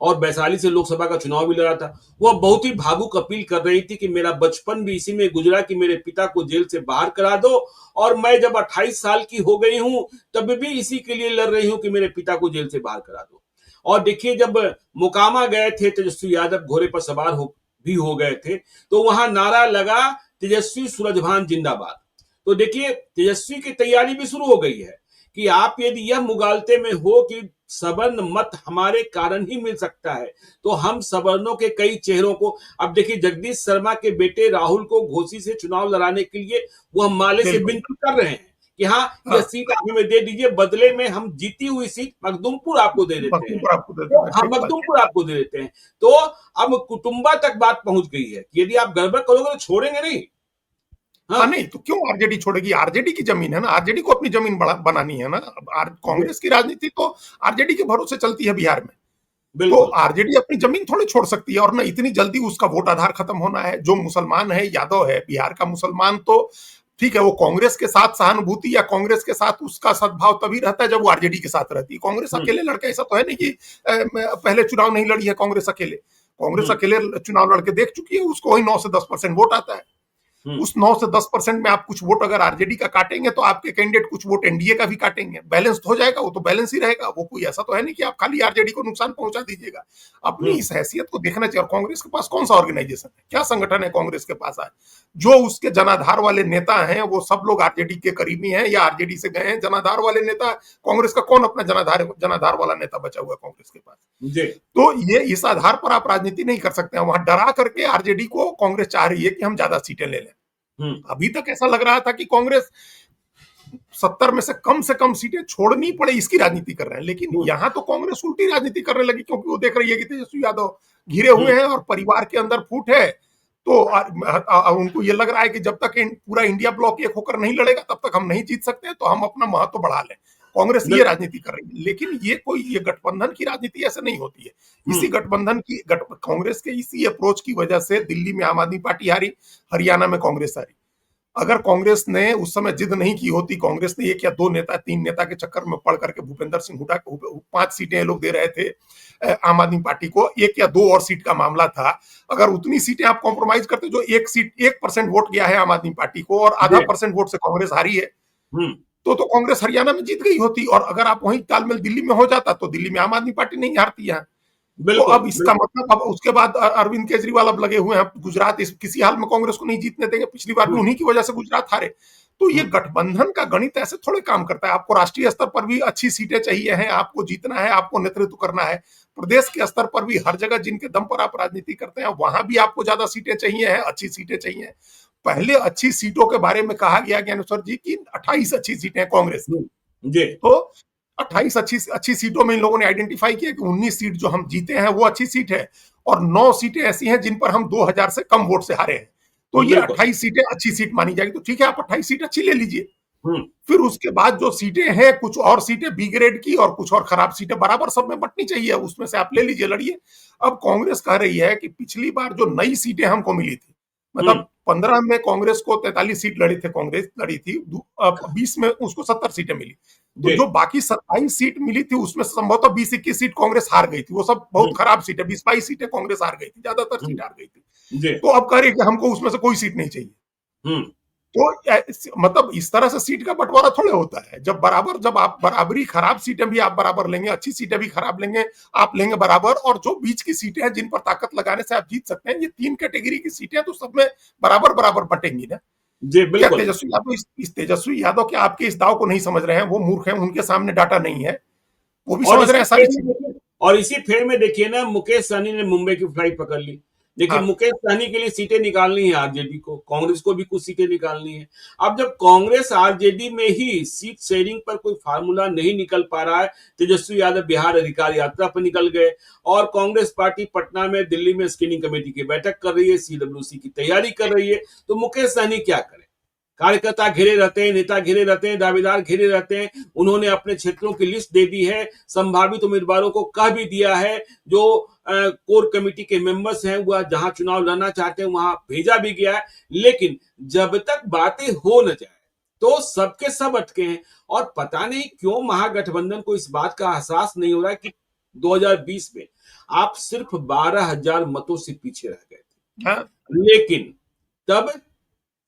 और वैशाली से लोकसभा का चुनाव भी लड़ा था। वह बहुत ही भावुक अपील कर रही थी कि मेरा बचपन भी इसी में गुजरा कि मेरे पिता को जेल से बाहर करा दो, और मैं जब 28 साल की हो गई हूं तब भी इसी के लिए लड़ रही हूं कि मेरे पिता को जेल से बाहर करा दो। और देखिए, जब मोकामा गए थे तेजस्वी यादव, घोड़े पर सवार हो गए थे, तो वहां नारा लगा, तेजस्वी सूरजभान जिंदाबाद। तो देखिए, तेजस्वी की तैयारी भी शुरू हो गई है कि आप यदि यह मुगालते में हो कि सवर्ण मत हमारे कारण ही मिल सकता है, तो हम सवर्णों के कई चेहरों को, अब देखिए जगदीश शर्मा के बेटे राहुल को घोसी से चुनाव लड़ाने के लिए वह माले से बिल्कुल। विनती कर रहे हैं कि हाँ, यह हाँ, सीट आप हमें दे दीजिए, बदले में हम जीती हुई सीट मखदूमपुर आपको दे देते हैं। मखदूमपुर आपको दे तो देना, हम ठीक बात है। मखदूमपुर आपको दे देते हैं। तो अब कुटुंबा तक बात पहुंच गई है कि यदि आप गड़बड़ करोगे तो छोड़ेंगे नहीं। हाँ, हाँ, नहीं तो क्यों आरजेडी छोड़ेगी? आरजेडी की जमीन है ना, आरजेडी को अपनी जमीन बनानी है ना। कांग्रेस की राजनीति तो आरजेडी के भरोसे चलती है बिहार में। तो बिल्कुल। आरजेडी अपनी जमीन थोड़ी छोड़ सकती है, और ना इतनी जल्दी उसका वोट आधार खत्म होना है। जो मुसलमान है, यादव है, बिहार का मुसलमान, तो ठीक है, वो कांग्रेस के साथ सहानुभूति या कांग्रेस के साथ उसका सद्भाव तभी रहता है जब वो आरजेडी के साथ रहती है। कांग्रेस हम्म, अकेले लड़के ऐसा तो है नहीं कि पहले चुनाव नहीं लड़ी है कांग्रेस अकेले। कांग्रेस हम्म, अकेले चुनाव लड़के देख चुकी है, उसको वही 9 से 10% वोट आता है। हम्म, उस 9 से 10% में आप कुछ वोट अगर आरजेडी का काटेंगे तो आपके कैंडिडेट कुछ वोट एनडीए का भी काटेंगे, बैलेंस हो जाएगा। वो तो बैलेंस ही रहेगा, वो कोई ऐसा तो है नहीं कि आप खाली आरजेडी को नुकसान पहुंचा दीजिएगा। अपनी हम्म, इस हैसियत को देखना चाहिए। और कांग्रेस के पास कौन सा ऑर्गेनाइजेशन है, क्या संगठन है कांग्रेस के पास आज? जो उसके जनाधार वाले नेता हैं वो सब लोग आरजेडी के करीबी हैं या आरजेडी से गए हैं। जनाधार वाले नेता कांग्रेस का कौन अपना जनाधार वाला नेता बचा हुआ है कांग्रेस के पास? जी, तो ये इस आधार पर आप राजनीति नहीं कर सकते हैं। वहां डरा करके आरजेडी को कांग्रेस चाह रही है कि हम ज्यादा सीटें ले लें। हम्म, अभी तक ऐसा लग रहा था कि कांग्रेस 70 में से कम सीटें छोड़नी पड़े इसकी राजनीति कर रहे हैं, लेकिन हम्म, यहां तो कांग्रेस उल्टी राजनीति करने लगी, क्योंकि वो देख रही है कि तेजस्वी यादव घिरे हुए हैं और परिवार के अंदर फूट है। तो उनको ये लग रहा है कि जब तक पूरा इंडिया ब्लॉक एक होकर नहीं लड़ेगा तब तक हम नहीं जीत सकते, तो हम अपना महत्व बढ़ा लें। कांग्रेस ये बिल्कुल, राजनीति कर रही है, लेकिन ये गठबंधन की राजनीति ऐसे नहीं होती है। इसी हम्म, कांग्रेस के इसी अप्रोच की वजह से दिल्ली में आम आदमी पार्टी हारी, हरियाणा में कांग्रेस हारी। अगर कांग्रेस ने उस समय जिद नहीं की होती, कांग्रेस ने एक या दो नेता, तीन नेता के चक्कर में पड़ करके भूपेंद्र सिंह हुड्डा को 5 सीटें लोग दे रहे थे आम आदमी पार्टी को, एक या दो और सीट का मामला था। अगर उतनी सीटें आप कॉम्प्रोमाइज करते, जो 1% वोट गया है आम आदमी पार्टी को और आधा जी, परसेंट वोट से कांग्रेस हारी है, हम्म, तो कांग्रेस हरियाणा में जीत गई होती। और अगर आप वही तालमेल दिल्ली में हो जाता तो दिल्ली में आम आदमी पार्टी नहीं हारती है। तो बिल्कुल, अब इसका बिल्कुल, मतलब, अब उसके बाद अरविंद केजरीवाल अब लगे हुए हैं गुजरात किसी हाल में कांग्रेस को नहीं जीतने देंगे। पिछली बार भी हम्म, उन्हीं की वजह से गुजरात हारे। तो ये हम्म, गठबंधन का गणित ऐसे थोड़े काम करता है। आपको राष्ट्रीय स्तर पर भी अच्छी सीटें चाहिए हैं, आपको जीतना है, आपको नेतृत्व करना है। प्रदेश के स्तर पर भी हर जगह जिनके दम पर आप राजनीति करते हैं वहां भी आपको ज्यादा सीटें चाहिए हैं, अच्छी सीटें चाहिए। पहले अच्छी सीटों के बारे में कहा गया ज्ञानेश्वर जी की 28 अच्छी सीटें कांग्रेस की। जी, तो 28 अच्छी अच्छी सीटों में इन लोगों ने आइडेंटिफाई किया कि 19 सीट जो हम जीते हैं वो अच्छी सीट है, और 9 सीटें ऐसी हैं जिन पर हम 2000 से कम वोट से हारे हैं। तो ये बिल्कुल, 28 सीटें अच्छी सीट मानी जाएगी। तो ठीक है, आप 28 सीट अच्छी ले लीजिए। हम्म, फिर उसके बाद जो सीटें हैं, कुछ और सीटें बी ग्रेड की और कुछ और खराब सीटें बराबर सब में बंटनी चाहिए, उसमें से आप ले लीजिए, लड़िए। अब कांग्रेस कह रही है कि पिछली बार जो नई सीटें हमको मिली थी, हम्म, मतलब 15 में कांग्रेस को 43 सीट लड़ी थी, कांग्रेस लड़ी थी, 20 में उसको 70 सीटें मिली। तो जी, जो बाकी 27 सीट मिली थी उसमें संभवतः 20-21 सीट कांग्रेस हार गई थी। वो सब बहुत हम्म, खराब सीटें, 20-22 सीटें कांग्रेस हार गई थी, ज्यादातर हम्म, सीट हार गई थी। जी, तो अब कह रही है कि हमको उसमें से कोई सीट नहीं चाहिए। हम्म, तो मतलब इस तरह से सीट का बंटवारा थोड़े होता है। जब आप बराबरी, खराब सीटें भी आप बराबर लेंगे, अच्छी सीटें भी खराब लेंगे, आप लेंगे बराबर। और जो बीच की सीटें हैं जिन पर ताकत लगाने से आप जीत सकते हैं, ये 3 कैटेगरी की सीटें तो सब में बराबर बराबर बटेंगी ना। जी, क्या बिल्कुल। तेजस्वी यादव इस तेजस्वी यादव के आपके इस दाव को नहीं समझ रहे हैं? वो मूर्ख हैं, उनके सामने डाटा नहीं है, वो भी और समझ रहे इसी हैं सारी फेर में चीजें। देखिए, और इसी फेर में देखिए ना, मुकेश सहनी ने मुंबई की फ्लाइट पकड़ ली। देखिए, हाँ, मुकेश सहनी के लिए सीटें निकालनी है आरजेडी को, कांग्रेस को भी कुछ सीटें निकालनी है। अब जब कांग्रेस आरजेडी में ही सीट शेयरिंग पर कोई फार्मूला नहीं निकल पा रहा है, तेजस्वी यादव बिहार अधिकार यात्रा पर निकल गए, और कांग्रेस पार्टी पटना में, दिल्ली में स्क्रीनिंग कमेटी की बैठक कर रही है, सीडब्ल्यूसी की तैयारी कर रही है, तो मुकेश सहनी क्या करे? कार्यकर्ता घिरे रहते हैं, नेता घिरे रहते हैं, दावेदार घिरे रहते हैं। उन्होंने अपने क्षेत्रों की लिस्ट दे दी है, संभावित उम्मीदवारों को कह भी दिया है, जो कोर कमेटी के मेंबर्स हैं वह जहां चुनाव लड़ना चाहते हैं वहां भेजा भी गया है। लेकिन जब तक बातें हो न जाए तो सबके सब अटके हैं, और पता नहीं क्यों महागठबंधन को इस बात का एहसास नहीं हो रहा है कि 2020 में आप सिर्फ 12,000 मतों से पीछे रह गए थे। हाँ, लेकिन तब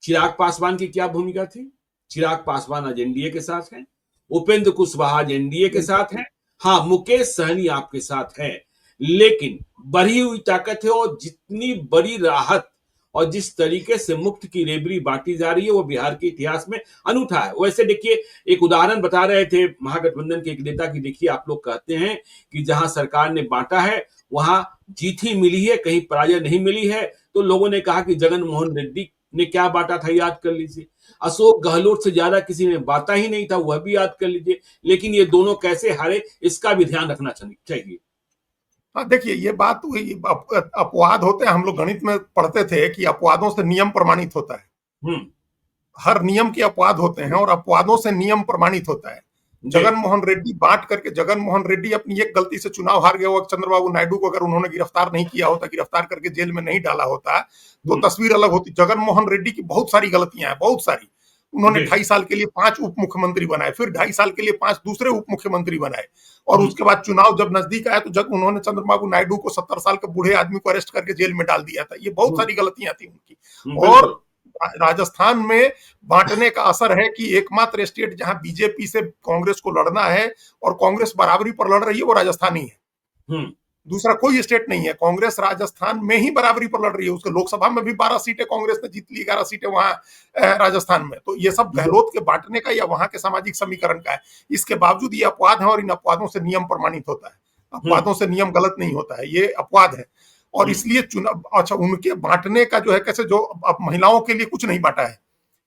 चिराग पासवान की क्या भूमिका थी? चिराग पासवान आज एनडीए के साथ हैं, उपेंद्र कुशवाहा आज एनडीए के साथ हैं, हाँ मुकेश सहनी आपके साथ है। लेकिन बढ़ी हुई ताकत है, और जितनी बड़ी राहत और जिस तरीके से मुफ्त की रेबड़ी बांटी जा रही है वो बिहार के इतिहास में अनूठा है। वैसे देखिए, एक उदाहरण बता रहे थे महागठबंधन के एक नेता की, देखिए आप लोग कहते हैं कि जहां सरकार ने बांटा है वहां जीत ही मिली है, कहीं पराजय नहीं मिली है। तो लोगों ने कहा कि जगन मोहन रेड्डी ने क्या बांटा था, याद कर लीजिए। अशोक गहलोत से ज्यादा किसी ने बांटा ही नहीं था, वह भी याद कर लीजिए। लेकिन ये दोनों कैसे हारे, इसका भी ध्यान रखना चाहिए। हाँ, देखिए ये बात हुई, अपवाद होते हैं। हम लोग गणित में पढ़ते थे कि अपवादों से नियम प्रमाणित होता है। हर नियम के अपवाद होते हैं और अपवादों से नियम प्रमाणित होता है। जगन मोहन रेड्डी बांट करके, जगन मोहन रेड्डी अपनी एक गलती से चुनाव हार गए। वो चंद्रबाबू नायडू को अगर उन्होंने गिरफ्तार नहीं किया होता, गिरफ्तार करके जेल में नहीं डाला होता, तो तस्वीर अलग होती। जगन मोहन रेड्डी की बहुत सारी गलतियां हैं, बहुत सारी। उन्होंने 2.5 साल के लिए 5 उप मुख्यमंत्री बनाए, फिर 2.5 साल के लिए 5 दूसरे उप मुख्यमंत्री बनाए, और उसके बाद चुनाव जब नजदीक आया तो जब उन्होंने चंद्रबाबू नायडू को 70 साल के बूढ़े आदमी को अरेस्ट करके जेल में डाल दिया था। ये बहुत सारी गलतियां थी उनकी। और राजस्थान में बांटने का असर है कि एकमात्र स्टेट जहां बीजेपी से कांग्रेस को लड़ना है और कांग्रेस बराबरी पर लड़ रही है वो राजस्थान ही है। दूसरा कोई स्टेट नहीं है। कांग्रेस राजस्थान में ही बराबरी पर लड़ रही है। उसके लोकसभा में भी 12 सीटें कांग्रेस ने जीत ली, 11 सीटें वहां राजस्थान में। तो ये सब गहलोत के बांटने का या वहां के सामाजिक समीकरण का है। इसके बावजूद ये अपवाद है, और इन अपवादों से नियम प्रमाणित होता है। अपवादों से नियम गलत नहीं होता है, ये अपवाद है। और इसलिए चुनाव, अच्छा, उनके बांटने का जो है कैसे, जो अब महिलाओं के लिए कुछ नहीं बांटा है।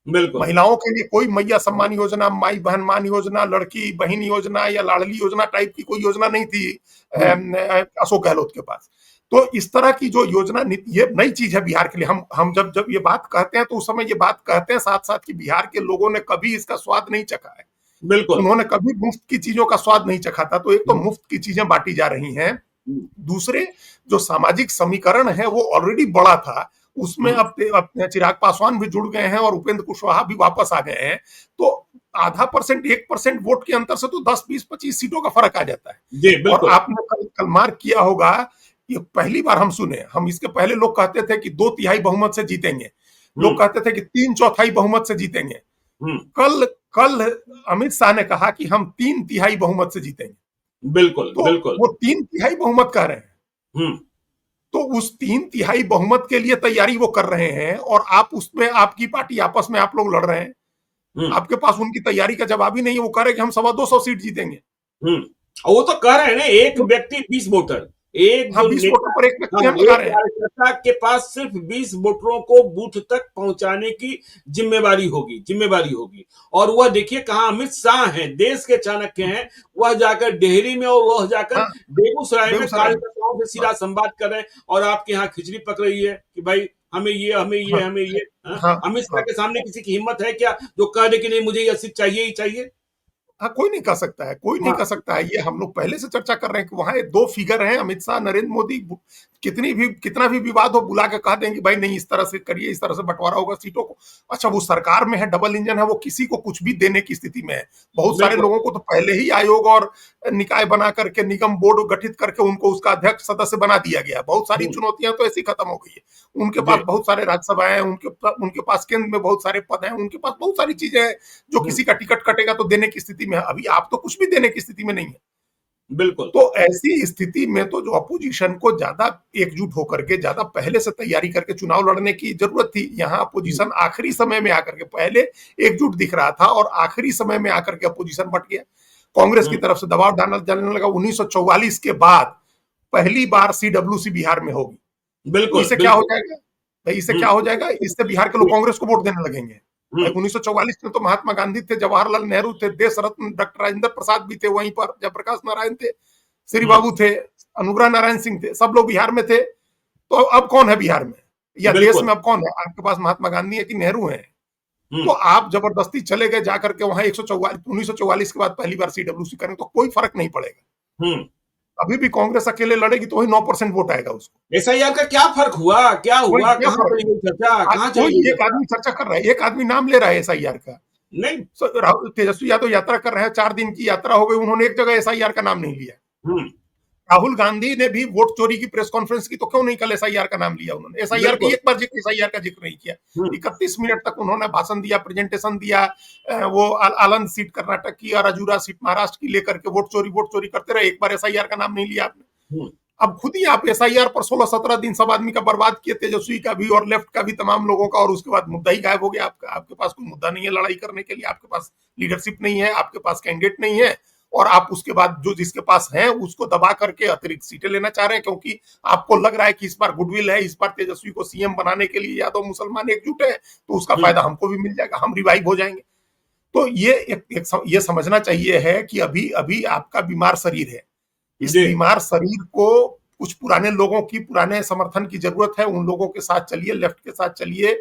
बिल्कुल, महिलाओं के लिए कोई मैया सम्मान योजना, माई बहन मान योजना, लड़की बहन योजना या लाडली योजना टाइप की कोई योजना नहीं थी अशोक गहलोत के पास। तो इस तरह की जो योजना, ये नई चीज है बिहार के लिए। हम जब ये बात कहते हैं तो उस समय ये बात कहते हैं साथ साथ कि बिहार के लोगों ने कभी इसका स्वाद नहीं चखा है। बिल्कुल, उन्होंने कभी मुफ्त की चीजों का स्वाद नहीं चखा था। तो एक तो मुफ्त की चीजें बांटी जा रही हैं, दूसरे जो सामाजिक समीकरण है वो ऑलरेडी बड़ा था, उसमें अब चिराग पासवान भी जुड़ गए हैं और उपेंद्र कुशवाहा भी वापस आ गए हैं। तो आधा परसेंट, 1% वोट के अंतर से तो 10, 20, 25 सीटों का फर्क आ जाता है। जी, बिल्कुल। और आपने कल मार्क किया होगा, ये पहली बार हम सुने। हम इसके पहले लोग कहते थे कि 2/3 बहुमत से जीतेंगे, लोग कहते थे कि 3/4 बहुमत से जीतेंगे। कल अमित शाह ने कहा कि हम 3/3 बहुमत से जीतेंगे। बिल्कुल, तो बिल्कुल। वो 3/3 बहुमत कह रहे हैं। तो उस 3/3 बहुमत के लिए तैयारी वो कर रहे हैं, और आप उसमें, आपकी पार्टी आपस में आप लोग लड़ रहे हैं। आपके पास उनकी तैयारी का जवाब ही नहीं है। वो कह रहे हैं कि हम 250 सीट जीतेंगे। वो तो कह रहे हैं ना, एक व्यक्ति 20 वोटर, एक 20 वोटर पर एक व्यक्ति हम लगा रहे हैं। कार्यकर्ता के पास सिर्फ 20 वोटरों को बूथ तक पहुंचाने की जिम्मेवारी होगी। और वह देखिए कहां अमित शाह हैं, देश के चाणक्य हैं, वह जाकर डेहरी में और वह जाकर बेगूसराय में कार्यकर्ताओं से सीधा संवाद कर रहे हैं। और आपके यहाँ खिचड़ी पक रही है कि भाई हमें ये। अमित शाह के सामने किसी की हिम्मत है क्या जो कह दे कि नहीं मुझे यह सीट चाहिए ही चाहिए? हाँ, कोई नहीं कह सकता है, कोई नहीं कह सकता है। ये हम लोग पहले से चर्चा कर रहे हैं कि वहां 2 फिगर हैं, अमित शाह, नरेंद्र मोदी। कितना भी विवाद हो, बुला के कह देंगे भाई नहीं, इस तरह से करिए, इस तरह से बंटवारा होगा सीटों को। अच्छा, वो सरकार में है, डबल इंजन है, वो किसी को कुछ भी देने की स्थिति में है। बहुत सारे लोगों को तो पहले ही आयोग और निकाय बना करके, निगम बोर्ड गठित करके उनको उसका अध्यक्ष सदस्य बना दिया गया। बहुत सारी चुनौतियां तो ऐसी खत्म हो गई है। उनके पास बहुत सारे राज्यसभाएं हैं, उनके पास केंद्र में बहुत सारे पद हैं, उनके पास बहुत सारी चीजें हैं जो किसी का टिकट कटेगा तो देने की स्थिति में है। अभी आप तो कुछ भी देने की स्थिति में नहीं है। बिल्कुल। तो ऐसी स्थिति में तो जो अपोजिशन को ज्यादा एकजुट होकर के, ज्यादा पहले से तैयारी करके चुनाव लड़ने की जरूरत थी। यहाँ अपोजिशन आखिरी समय में आकर के, पहले एकजुट दिख रहा था और आखिरी समय में आकर के अपोजिशन बट गया। कांग्रेस की तरफ से दबाव डालने लगा। 1944 के बाद पहली बार CWC बिहार में होगी। बिल्कुल। इससे क्या हो जाएगा भाई, इससे क्या हो जाएगा? इससे बिहार के लोग कांग्रेस को वोट देने लगेंगे। 1944 में तो महात्मा गांधी थे, जवाहरलाल नेहरू थे, देश रत्न डॉक्टर राजेंद्र प्रसाद भी थे वहीं पर, जयप्रकाश नारायण थे, श्री बाबू थे, अनुग्रह नारायण सिंह थे, सब लोग बिहार में थे। तो अब कौन है बिहार में या देश में? अब कौन है? आपके पास महात्मा गांधी है कि नेहरू है? तो आप जबरदस्ती चले गए जाकर के वहां 1944 के बाद पहली बार सीडब्ल्यूसी करें तो कोई फर्क नहीं पड़ेगा। अभी भी कांग्रेस अकेले लड़ेगी तो वही 9% वोट आएगा उसको। एसआईआर का क्या फर्क हुआ, क्या हुआ, कहां चली गई चर्चा, कहां चली गई? एक आदमी चर्चा कर रहा है, एक आदमी नाम ले रहा है एसआईआर का। नहीं, तेजस्वी यादव यात्रा कर रहे हैं, 4 दिन की यात्रा हो गई, उन्होंने एक जगह एसआईआर का नाम नहीं लिया। राहुल गांधी ने भी वोट चोरी की प्रेस कॉन्फ्रेंस की तो क्यों नहीं कल एसआईआर का नाम लिया उन्होंने? एसआईआर का एक बार एसआईआर का जिक्र नहीं किया। 31 मिनट तक उन्होंने भाषण दिया, प्रेजेंटेशन दिया, वो आलंद सीट कर्नाटक की और अजूरा सीट महाराष्ट्र की लेकर के वोट चोरी करते रहे, एक बार एसआईआर का नाम नहीं लिया आपने। अब खुद ही आप एसआईआर पर 16-17 दिन सब आदमी का बर्बाद किए, तेजस्वी का भी और लेफ्ट का भी, तमाम लोगों का, और उसके बाद मुद्दा ही गायब हो गया आपका। आपके पास कोई मुद्दा नहीं है लड़ाई करने के लिए, आपके पास लीडरशिप नहीं है, आपके पास कैंडिडेट नहीं है, और आप उसके बाद जो जिसके पास है उसको दबा करके अतिरिक्त सीटें लेना चाह रहे हैं, क्योंकि आपको लग रहा है कि इस बार गुडविल है, इस बार तेजस्वी को सीएम बनाने के लिए यादव मुसलमान एकजुट है, तो उसका फायदा हमको भी मिल जाएगा, हम रिवाइव हो जाएंगे। तो ये समझना चाहिए है कि अभी अभी आपका बीमार शरीर है, इस बीमार शरीर को कुछ पुराने लोगों की, पुराने समर्थन की जरूरत है। उन लोगों के साथ चलिए, लेफ्ट के साथ चलिए,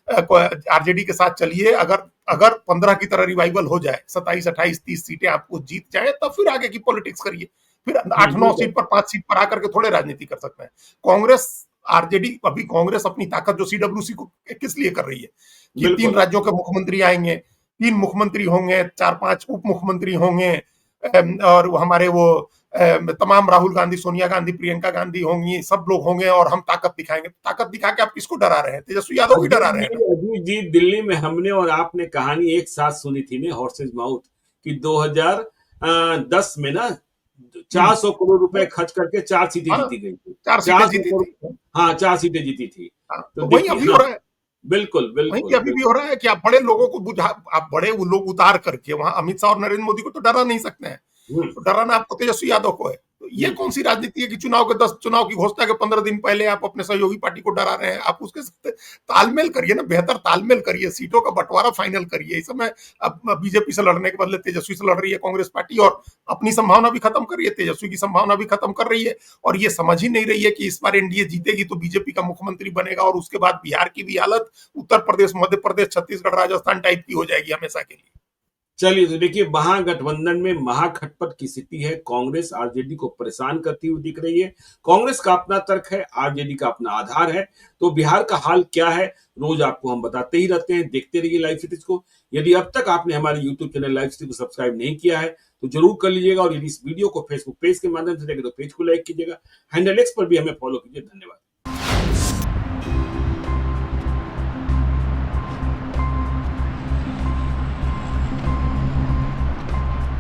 आरजेडी के साथ चलिए। अगर 15 की तरह रिवाइवल हो जाए, 27, 28, 30 सीटें आपको जीत जाए, तब फिर आगे की पॉलिटिक्स करिए। फिर 8-9 सीट पर, 5 सीट पर आकर के थोड़े राजनीति कर सकते हैं। कांग्रेस, आरजेडी, अभी कांग्रेस अपनी ताकत जो सीडब्ल्यूसी को किस लिए कर रही है कि 3 राज्यों के मुख्यमंत्री आएंगे, 3 मुख्यमंत्री होंगे, 4-5 उप मुख्यमंत्री होंगे, और हमारे वो तमाम राहुल गांधी, सोनिया गांधी, प्रियंका गांधी होंगी, सब लोग होंगे, और हम ताकत दिखाएंगे। ताकत दिखा के आप किसको डरा रहे हैं? तेजस्वी यादव भी डरा रहे हैं। अजीत जी, दिल्ली में हमने और आपने कहानी एक साथ सुनी थी ना, हॉर्सेस माउथ, कि 2010 में ना 400 करोड़ रुपए खर्च करके 4 सीटें जीती गई थी। 4 सीटें जीती थी। हाँ, 4 सीटें जीती थी। तो वही अभी हो रहा है। बिल्कुल वही अभी भी हो रहा है कि आप बड़े लोगों को आप बड़े वो लोग उतार करके वहां अमित शाह और नरेंद्र मोदी को तो डरा नहीं सकते हैं, तो डराना आपको तेजस्वी यादव को है। तो ये कौन सी राजनीति है कि चुनाव की घोषणा के 15 दिन पहले आप अपने सहयोगी पार्टी को डरा रहे हैं? आप उसके साथ तालमेल करिए ना, बेहतर तालमेल करिए, सीटों का बंटवारा फाइनल करिए। इस समय अब बीजेपी से लड़ने के बदले तेजस्वी से लड़ रही है कांग्रेस पार्टी, और अपनी संभावना भी खत्म कर रही है, तेजस्वी की संभावना भी खत्म कर रही है, और ये समझ ही नहीं रही है कि इस बार एनडीए जीतेगी तो बीजेपी का मुख्यमंत्री बनेगा, और उसके बाद बिहार की भी हालत उत्तर प्रदेश, मध्य प्रदेश, छत्तीसगढ़, राजस्थान टाइप की हो जाएगी हमेशा के लिए। चलिए, तो देखिए, महागठबंधन में महाखटपट की स्थिति है। कांग्रेस आरजेडी को परेशान करती हुई दिख रही है। कांग्रेस का अपना तर्क है, आरजेडी का अपना आधार है। तो बिहार का हाल क्या है, रोज आपको हम बताते ही रहते हैं। देखते रहिए लाइव सिटीज को। यदि अब तक आपने हमारे यूट्यूब चैनल लाइव सिटी को सब्सक्राइब नहीं किया है तो जरूर कर लीजिएगा, और यदि इस वीडियो को फेसबुक पेज के माध्यम से देखें तो पेज को लाइक कीजिएगा। हैंडल एक्स पर भी हमें फॉलो कीजिए। धन्यवाद।